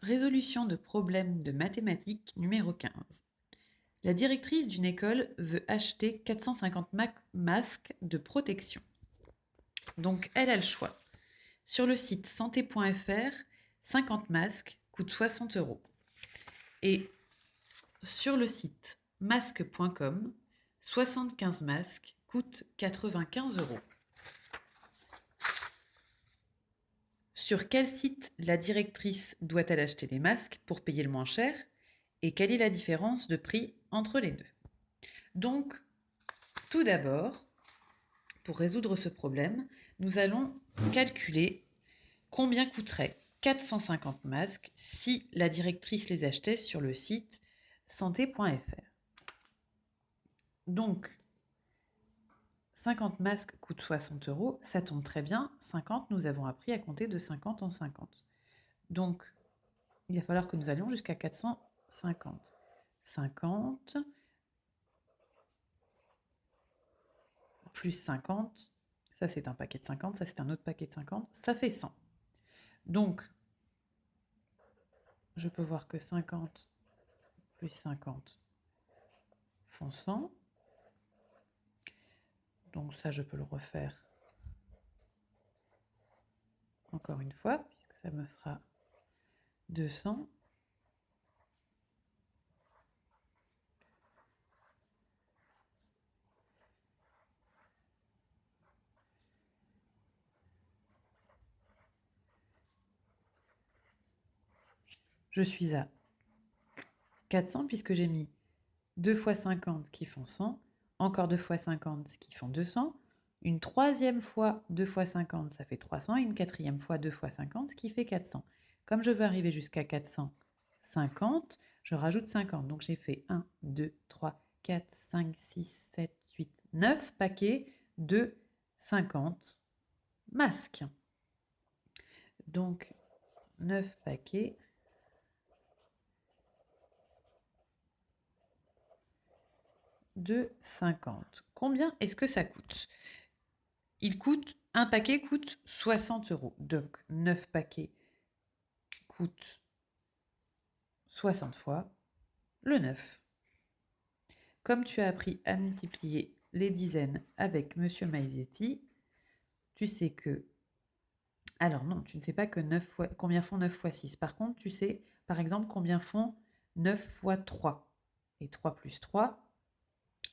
Résolution de problème de mathématiques numéro 15. La directrice d'une école veut acheter 450 masques de protection. Donc, elle a le choix. Sur le site santé.fr, 50 masques coûtent 60 €. Et sur le site masque.com, 75 masques coûtent 95 €. Sur quel site la directrice doit-elle acheter les masques pour payer le moins cher? Et quelle est la différence de prix entre les deux? Donc, tout d'abord, pour résoudre ce problème, nous allons calculer combien coûterait 450 masques si la directrice les achetait sur le site santé.fr. Donc, 50 masques coûtent 60 €, ça tombe très bien. 50, nous avons appris à compter de 50 en 50. Donc, il va falloir que nous allions jusqu'à 450. 50 plus 50, ça c'est un paquet de 50, ça c'est un autre paquet de 50, ça fait 100. Donc, je peux voir que 50 plus 50 font 100. Donc ça, je peux le refaire encore une fois, puisque ça me fera 200. Je suis à 400 puisque j'ai mis 2 fois 50 qui font 100, encore 2 fois 50 qui font 200, une troisième fois 2 fois 50 ça fait 300 et une quatrième fois 2 fois 50 ce qui fait 400. Comme je veux arriver jusqu'à 450, je rajoute 50. Donc j'ai fait 1, 2, 3, 4, 5, 6, 7, 8, 9 paquets de 50 masques. Donc 9 paquets de 50. Combien est-ce que ça coûte? Un paquet coûte 60 €. Donc 9 paquets coûtent 60 fois le 9. Comme tu as appris à multiplier les dizaines avec Monsieur Maizetti, tu sais que... Alors non, tu ne sais pas que 9 fois... combien font 9 fois 6. Par contre, tu sais, par exemple, combien font 9 fois 3. Et 3 plus 3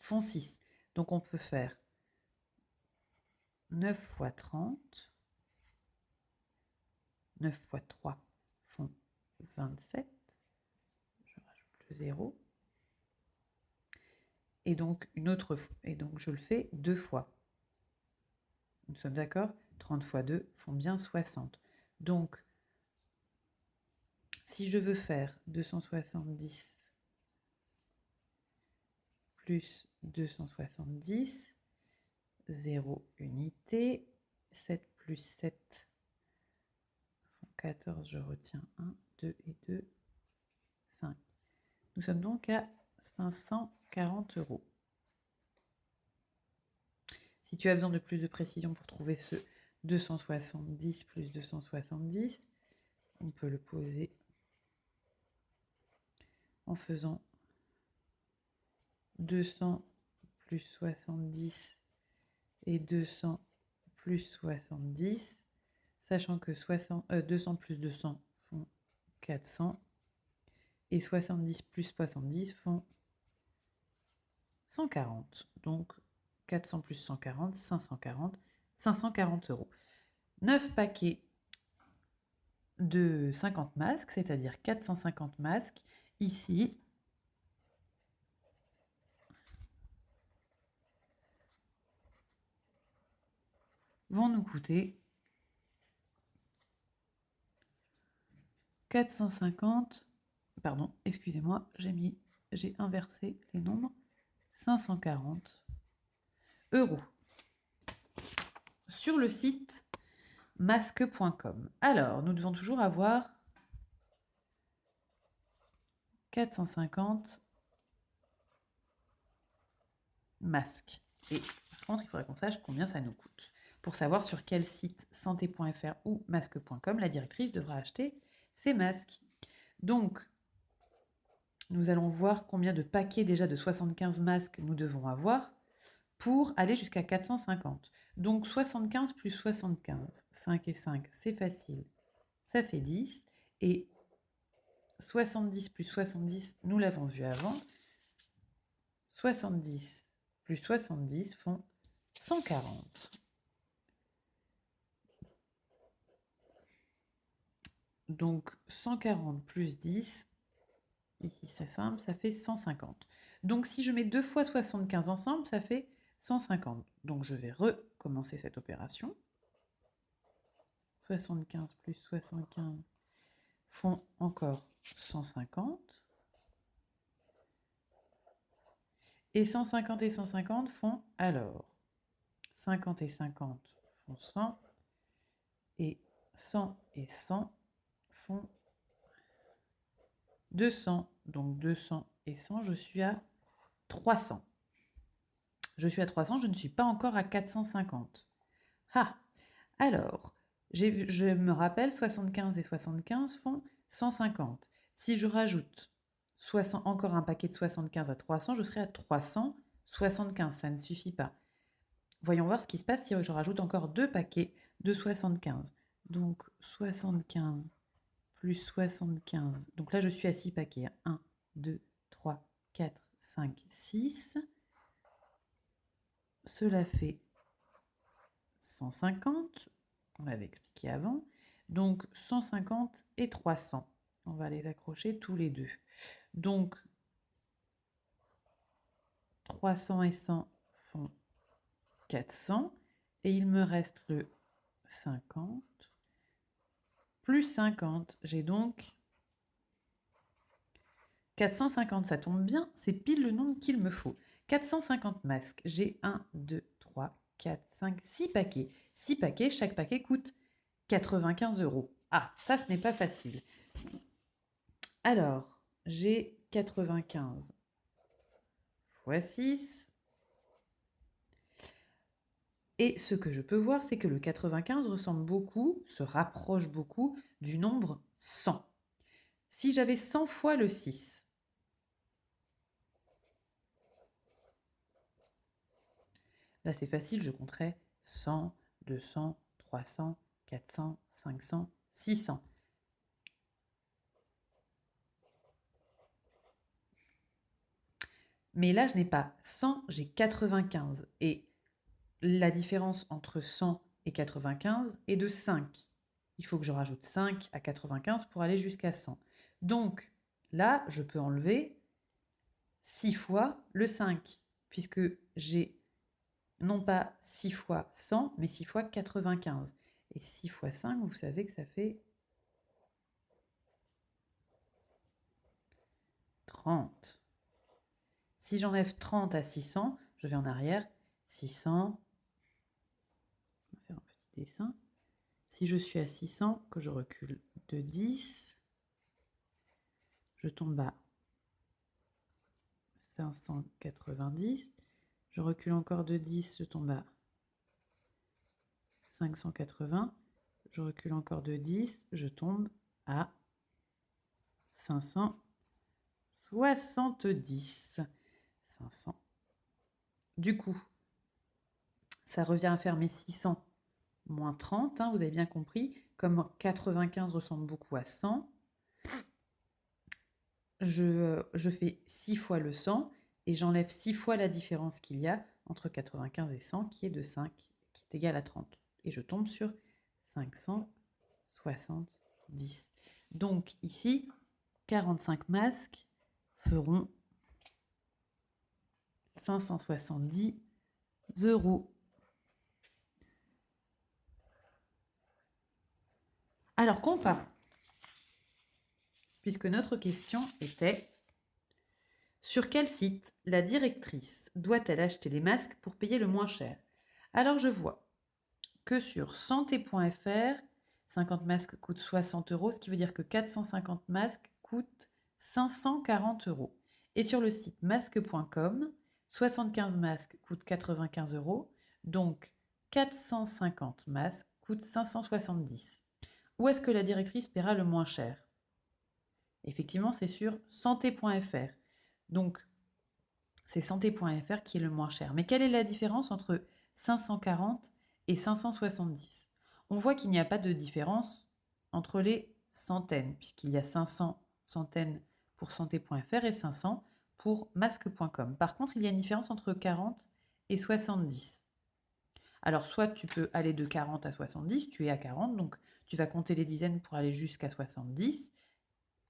font 6. Donc on peut faire 9 fois 30. 9 fois 3 font 27. Je rajoute le 0. Et donc, je le fais 2 fois. Nous sommes d'accord? 30 fois 2 font bien 60. Donc, si je veux faire 270 plus 270, 0 unité, 7 plus 7 font 14, je retiens 1, 2 et 2, 5. Nous sommes donc à 540 €. Si tu as besoin de plus de précision pour trouver ce 270 plus 270, on peut le poser en faisant 200 plus 70 et 200 plus 70, sachant que 200 plus 200 font 400 et 70 plus 70 font 140. Donc 400 plus 140, 540, 540 €. 9 paquets de 50 masques, c'est-à-dire 450 masques, ici, vont nous coûter 450, pardon, excusez-moi, j'ai inversé les nombres, 540 €. Sur le site masque.com. Alors, nous devons toujours avoir 450 masques. Et par contre, il faudrait qu'on sache combien ça nous coûte. Pour savoir sur quel site santé.fr ou masque.com la directrice devra acheter ces masques. Donc, nous allons voir combien de paquets déjà de 75 masques nous devons avoir pour aller jusqu'à 450. Donc 75 plus 75, 5 et 5, c'est facile, ça fait 10. Et 70 plus 70, nous l'avons vu avant, 70 plus 70 font 140. Donc 140 plus 10, ici c'est simple, ça fait 150. Donc si je mets 2 fois 75 ensemble, ça fait 150. Donc je vais recommencer cette opération. 75 plus 75 font encore 150. Et 150 et 150 font alors 50 et 50 font 100. Et 100 et 100 font 200. Donc 200 et 100, je suis à 300. Je suis à 300, je ne suis pas encore à 450. Ah, alors, je me rappelle, 75 et 75 font 150. Si je rajoute encore un paquet de 75 à 300, je serai à 375. Ça ne suffit pas. Voyons voir ce qui se passe si je rajoute encore 2 paquets de 75. Donc 75 plus 75. Donc là, je suis à 6 paquets. 1, 2, 3, 4, 5, 6. Cela fait 150. On l'avait expliqué avant. Donc 150 et 300. On va les accrocher tous les deux. Donc 300 et 100 font 400. Et il me reste le 50 plus 50. J'ai donc 450. Ça tombe bien, c'est pile le nombre qu'il me faut. 450 masques. J'ai 1, 2, 3, 4, 5, 6 paquets. 6 paquets, chaque paquet coûte 95 €. Ah, ça, ce n'est pas facile. Alors, j'ai 95 fois 6. Et ce que je peux voir, c'est que le 95 ressemble beaucoup, se rapproche beaucoup du nombre 100. Si j'avais 100 fois le 6, là c'est facile, je compterais 100, 200, 300, 400, 500, 600. Mais là, je n'ai pas 100, j'ai 95. Et la différence entre 100 et 95 est de 5. Il faut que je rajoute 5 à 95 pour aller jusqu'à 100. Donc là, je peux enlever 6 fois le 5, puisque j'ai non pas 6 fois 100, mais 6 fois 95. Et 6 fois 5, vous savez que ça fait 30. Si j'enlève 30 à 600, je vais en arrière. 600, on va faire un petit dessin. Si je suis à 600, que je recule de 10, je tombe à 590. Je recule encore de 10, je tombe à 580. Je recule encore de 10, je tombe à 570. 500. Du coup, ça revient à faire mes 600 moins 30, hein, vous avez bien compris. Comme 95 ressemble beaucoup à 100, je fais 6 fois le 100 et j'enlève 6 fois la différence qu'il y a entre 95 et 100, qui est de 5, qui est égal à 30. Et je tombe sur 570. Donc ici, 45 masques feront 570 €. Alors comparons, puisque notre question était: sur quel site la directrice doit-elle acheter les masques pour payer le moins cher? Alors je vois que sur santé.fr, 50 masques coûtent 60 €, ce qui veut dire que 450 masques coûtent 540 €. Et sur le site masque.com, 75 masques coûtent 95 €, donc 450 masques coûtent 570. Où est-ce que la directrice paiera le moins cher? Effectivement, c'est sur santé.fr. Donc, c'est santé.fr qui est le moins cher. Mais quelle est la différence entre 540 et 570? On voit qu'il n'y a pas de différence entre les centaines, puisqu'il y a 500 centaines pour santé.fr et 500 pour masque.com. Par contre, il y a une différence entre 40 et 70. Alors, soit tu peux aller de 40 à 70, tu es à 40, donc tu vas compter les dizaines pour aller jusqu'à 70.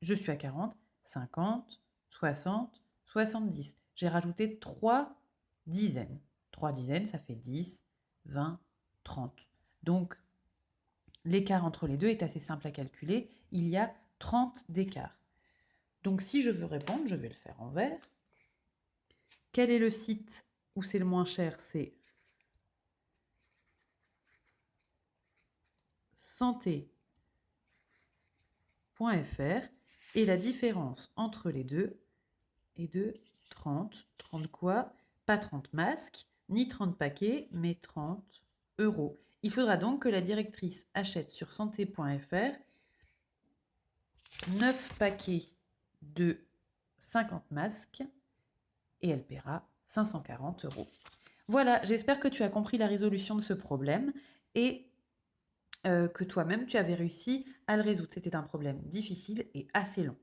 Je suis à 40, 50, 60, 70. J'ai rajouté 3 dizaines. 3 dizaines, ça fait 10, 20, 30. Donc, l'écart entre les deux est assez simple à calculer. Il y a 30 d'écart. Donc, si je veux répondre, je vais le faire en vert. Quel est le site où c'est le moins cher? C'est santé.fr. Et la différence entre les deux est de 30. 30 quoi? Pas 30 masques, ni 30 paquets, mais 30 euros. Il faudra donc que la directrice achète sur santé.fr 9 paquets de 50 masques et elle paiera 540 euros. Voilà, j'espère que tu as compris la résolution de ce problème et que toi-même tu avais réussi à le résoudre. C'était un problème difficile et assez long.